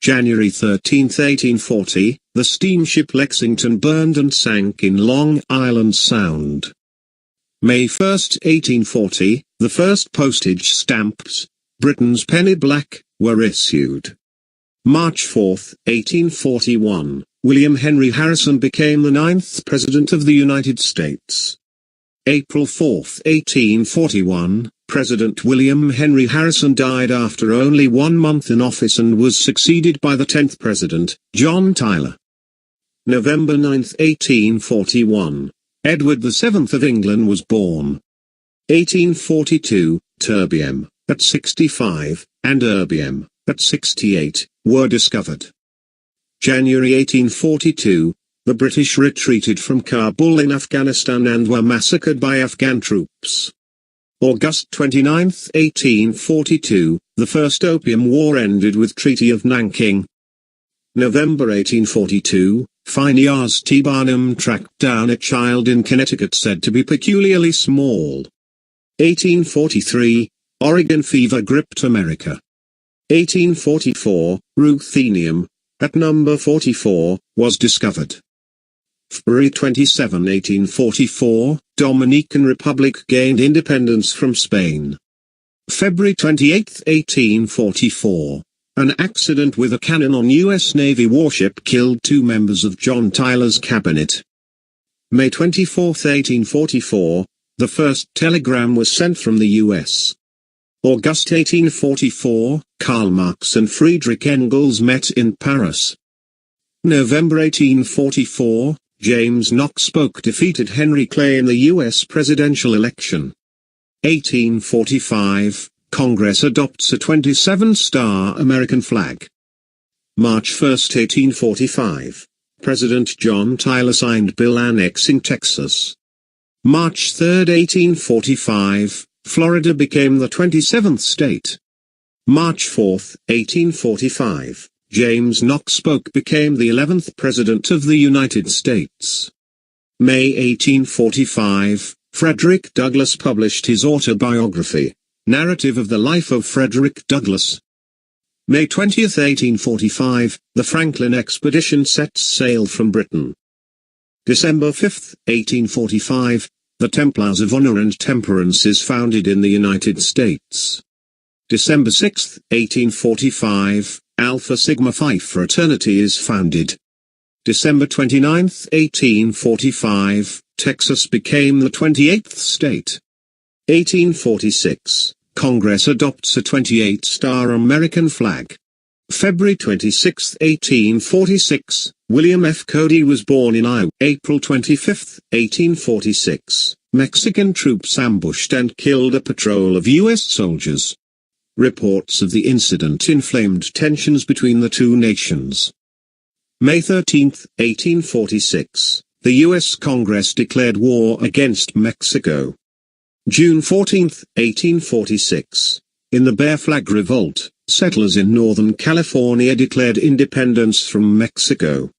January 13, 1840, the steamship Lexington burned and sank in Long Island Sound. May 1, 1840, the first postage stamps, Britain's penny black, were issued. March 4, 1841, William Henry Harrison became the 9th President of the United States. April 4, 1841, President William Henry Harrison died after only 1 month in office and was succeeded by the 10th President, John Tyler. November 9, 1841, Edward VII of England was born. 1842, terbium, at 65, and erbium, at 68, were discovered. January 1842, the British retreated from Kabul in Afghanistan and were massacred by Afghan troops. August 29, 1842, the First Opium War ended with Treaty of Nanking. November 1842, Phineas T. Barnum tracked down a child in Connecticut said to be peculiarly small. 1843, Oregon fever gripped America. 1844, ruthenium, at number 44, was discovered. February 27, 1844, Dominican Republic gained independence from Spain. February 28, 1844, an accident with a cannon on U.S. Navy warship killed 2 members of John Tyler's cabinet. May 24, 1844, the first telegram was sent from the U.S. August 1844, Karl Marx and Friedrich Engels met in Paris. November 1844, James Knox Polk defeated Henry Clay in the U.S. presidential election. 1845, Congress adopts a 27-star American flag. March 1, 1845, President John Tyler signed bill annexing Texas. March 3, 1845, Florida became the 27th state. March 4, 1845, James Knox Polk became the 11th President of the United States. May 1845, Frederick Douglass published his autobiography, Narrative of the Life of Frederick Douglass. May 20, 1845, the Franklin expedition sets sail from Britain. December 5, 1845, the Templars of Honor and Temperance is founded in the United States. December 6, 1845, Alpha Sigma Phi fraternity is founded. December 29, 1845, Texas became the 28th state. 1846, Congress adopts a 28-star American flag. February 26, 1846, William F. Cody was born in Iowa. April 25, 1846, Mexican troops ambushed and killed a patrol of U.S. soldiers. Reports of the incident inflamed tensions between the two nations. May 13, 1846, the U.S. Congress declared war against Mexico. June 14, 1846, in the Bear Flag Revolt, settlers in Northern California declared independence from Mexico.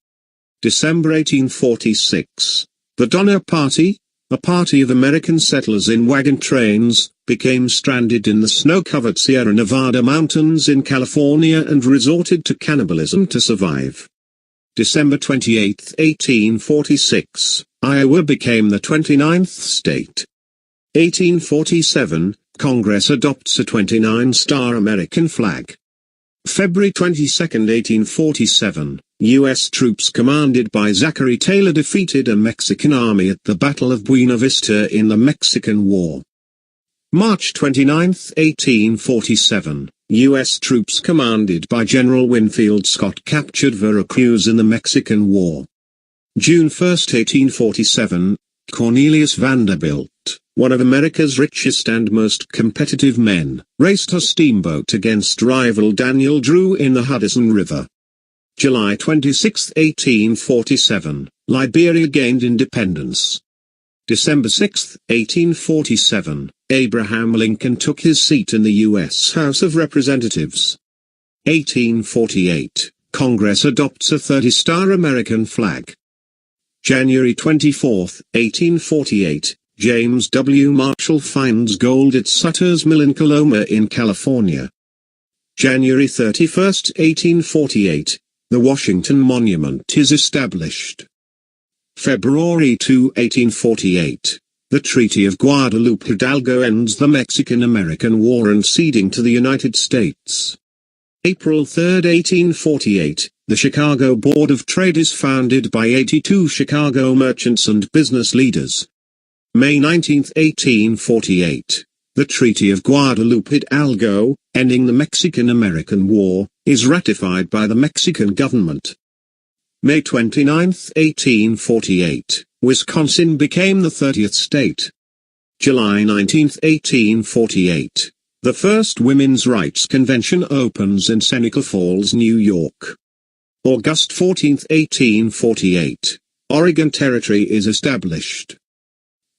December 1846, the Donner Party, a party of American settlers in wagon trains, became stranded in the snow-covered Sierra Nevada mountains in California and resorted to cannibalism to survive. December 28, 1846, Iowa became the 29th state. 1847, Congress adopts a 29-star American flag. February 22, 1847, U.S. troops commanded by Zachary Taylor defeated a Mexican army at the Battle of Buena Vista in the Mexican War. March 29, 1847, U.S. troops commanded by General Winfield Scott captured Veracruz in the Mexican War. June 1, 1847, Cornelius Vanderbilt, one of America's richest and most competitive men, raced a steamboat against rival Daniel Drew in the Hudson River. July 26, 1847, Liberia gained independence. December 6, 1847, Abraham Lincoln took his seat in the U.S. House of Representatives. 1848, Congress adopts a 30-star American flag. January 24, 1848, James W. Marshall finds gold at Sutter's Mill in Coloma in California. January 31, 1848, the Washington Monument is established. February 2, 1848, the Treaty of Guadalupe Hidalgo ends the Mexican-American War and ceding to the United States. April 3, 1848, the Chicago Board of Trade is founded by 82 Chicago merchants and business leaders. May 19, 1848, the Treaty of Guadalupe Hidalgo, ending the Mexican-American War, is ratified by the Mexican government. May 29, 1848, Wisconsin became the 30th state. July 19, 1848, the first Women's Rights Convention opens in Seneca Falls, New York. August 14, 1848, Oregon Territory is established.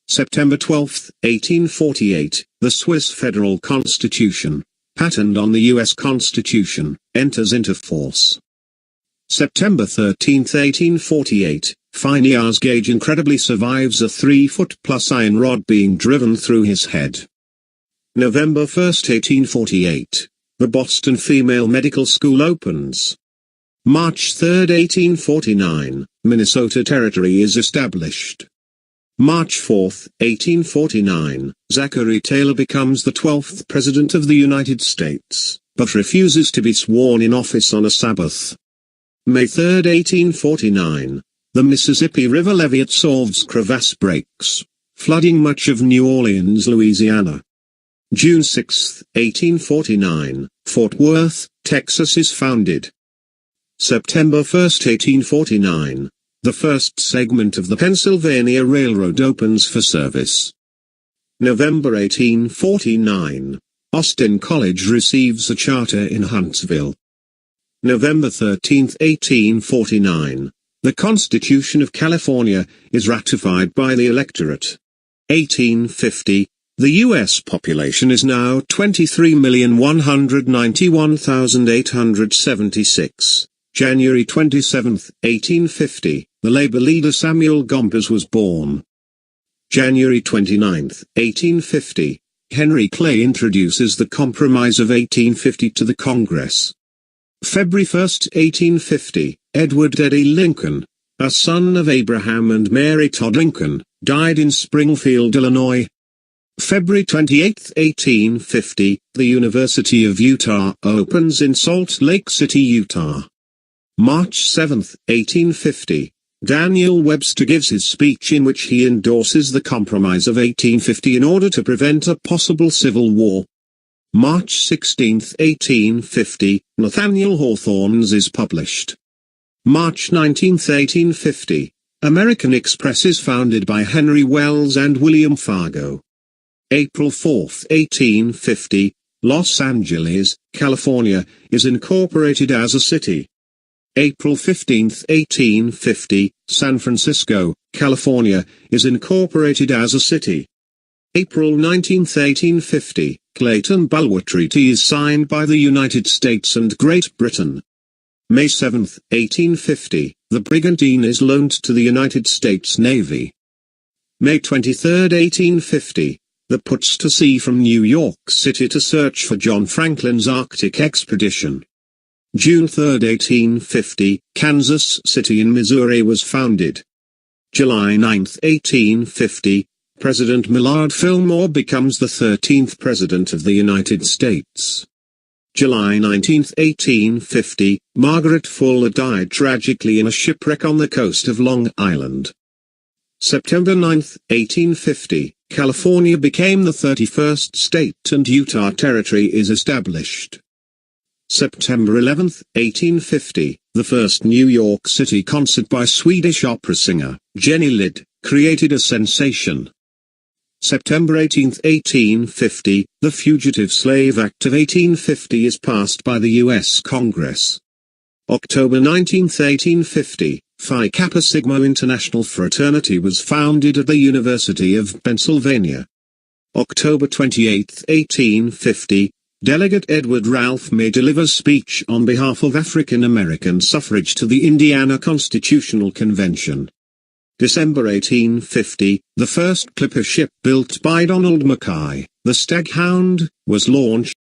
September 12, 1848, the Swiss Federal Constitution, patterned on the U.S. Constitution, enters into force. September 13, 1848, Phineas Gage incredibly survives a 3-foot-plus iron rod being driven through his head. November 1, 1848, the Boston Female Medical School opens. March 3, 1849, Minnesota Territory is established. March 4, 1849, Zachary Taylor becomes the 12th President of the United States, but refuses to be sworn in office on a Sabbath. May 3, 1849, the Mississippi River levee at Sauve's Crevasse breaks, flooding much of New Orleans, Louisiana. June 6, 1849, Fort Worth, Texas is founded. September 1, 1849, the first segment of the Pennsylvania Railroad opens for service. November 1849, Austin College receives a charter in Huntsville. November 13, 1849, the Constitution of California is ratified by the electorate. 1850, the U.S. population is now 23,191,876. January 27, 1850, the Labour leader Samuel Gompers was born. January 29, 1850, Henry Clay introduces the Compromise of 1850 to the Congress. February 1, 1850, Edward Eddy Lincoln, a son of Abraham and Mary Todd Lincoln, died in Springfield, Illinois. February 28, 1850, the University of Utah opens in Salt Lake City, Utah. March 7, 1850, Daniel Webster gives his speech in which he endorses the Compromise of 1850 in order to prevent a possible civil war. March 16, 1850, Nathaniel Hawthorne's is published. March 19, 1850, American Express is founded by Henry Wells and William Fargo. April 4, 1850, Los Angeles, California, is incorporated as a city. April 15, 1850, San Francisco, California, is incorporated as a city. April 19, 1850, Clayton-Bulwer Treaty is signed by the United States and Great Britain. May 7, 1850, the Brigantine is loaned to the United States Navy. May 23, 1850, the puts to sea from New York City to search for John Franklin's Arctic expedition. June 3, 1850, Kansas City in Missouri was founded. July 9, 1850, President Millard Fillmore becomes the 13th President of the United States. July 19, 1850, Margaret Fuller died tragically in a shipwreck on the coast of Long Island. September 9, 1850, California became the 31st state and Utah Territory is established. September 11, 1850, the first New York City concert by Swedish opera singer, Jenny Lind, created a sensation. September 18, 1850, the Fugitive Slave Act of 1850 is passed by the U.S. Congress. October 19, 1850, Phi Kappa Sigma International Fraternity was founded at the University of Pennsylvania. October 28, 1850, Delegate Edward Ralph May delivers speech on behalf of African American suffrage to the Indiana Constitutional Convention. December 1850, the first clipper ship built by Donald Mackay, the Staghound, was launched.